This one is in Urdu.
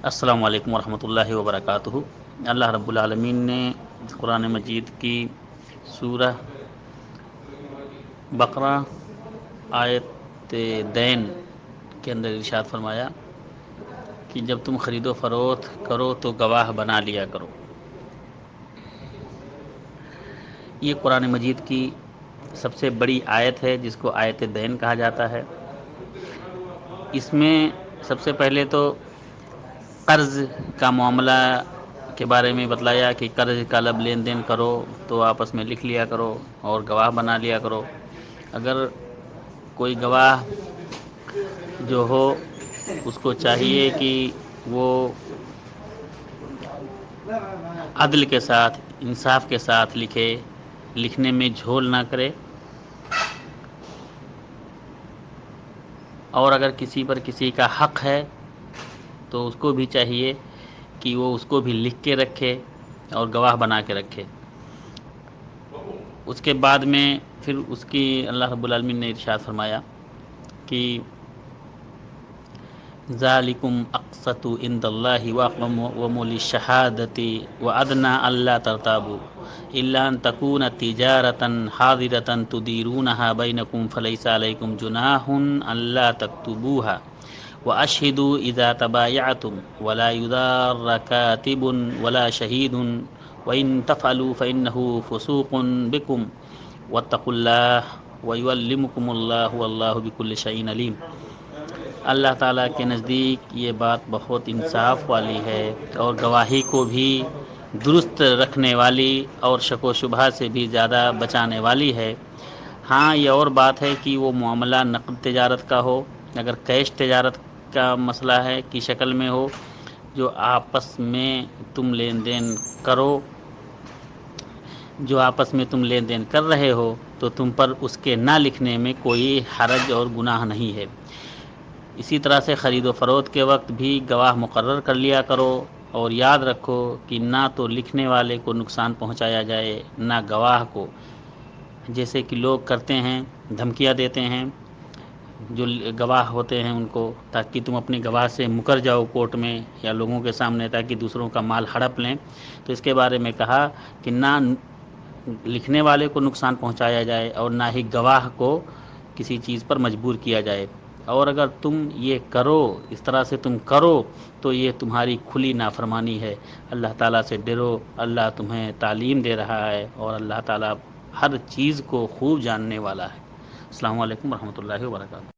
السلام علیکم ورحمۃ اللہ وبرکاتہ۔ اللہ رب العالمین نے قرآن مجید کی سورہ بقرہ آیت دین کے اندر ارشاد فرمایا کہ جب تم خرید و فروخت کرو تو گواہ بنا لیا کرو۔ یہ قرآن مجید کی سب سے بڑی آیت ہے جس کو آیت دین کہا جاتا ہے۔ اس میں سب سے پہلے تو قرض کا معاملہ کے بارے میں بتلایا کہ قرض کا جب لین دین کرو تو آپس میں لکھ لیا کرو اور گواہ بنا لیا کرو۔ اگر کوئی گواہ جو ہو اس کو چاہیے کہ وہ عدل کے ساتھ انصاف کے ساتھ لکھنے میں جھول نہ کرے، اور اگر کسی پر کسی کا حق ہے تو اس کو بھی چاہیے کہ وہ اس کو بھی لکھ کے رکھے اور گواہ بنا کے رکھے۔ اس کے بعد میں پھر اس کی اللہ رب العالمین نے ارشاد فرمایا کہ ذالکم اقسط عند اللہ واقوم للشہادۃ وادنی الا ترتابوا الا ان تکون تجارۃ حاضرۃ تدیرونها بینکم فلیس علیکم جناح الا تکتبوها واشہدوا اذا تبایعتم ولا یضار کاتب ولا شہید وان تفعلوا فانه فسوق بکم واتقوا اللہ ویعلمکم اللہ واللہ بکل شیء علیم۔ اللہ تعالیٰ کے نزدیک یہ بات بہت انصاف والی ہے اور گواہی کو بھی درست رکھنے والی اور شک و شبہ سے بھی زیادہ بچانے والی ہے۔ ہاں، یہ اور بات ہے کہ وہ معاملہ نقد تجارت کا ہو، اگر کیش تجارت کا مسئلہ ہے کی شکل میں ہو جو آپس میں تم لین دین کر رہے ہو تو تم پر اس کے نہ لکھنے میں کوئی حرج اور گناہ نہیں ہے۔ اسی طرح سے خرید و فروخت کے وقت بھی گواہ مقرر کر لیا کرو، اور یاد رکھو کہ نہ تو لکھنے والے کو نقصان پہنچایا جائے نہ گواہ کو، جیسے کہ لوگ کرتے ہیں، دھمکیاں دیتے ہیں جو گواہ ہوتے ہیں ان کو، تاکہ تم اپنے گواہ سے مکر جاؤ کورٹ میں یا لوگوں کے سامنے، تاکہ دوسروں کا مال ہڑپ لیں۔ تو اس کے بارے میں کہا کہ نہ لکھنے والے کو نقصان پہنچایا جائے اور نہ ہی گواہ کو کسی چیز پر مجبور کیا جائے، اور اگر تم یہ کرو، اس طرح سے تم کرو تو یہ تمہاری کھلی نافرمانی ہے۔ اللہ تعالیٰ سے ڈرو، اللہ تمہیں تعلیم دے رہا ہے اور اللہ تعالیٰ ہر چیز کو خوب جاننے والا ہے۔ السلام علیکم ورحمۃ اللہ وبرکاتہ۔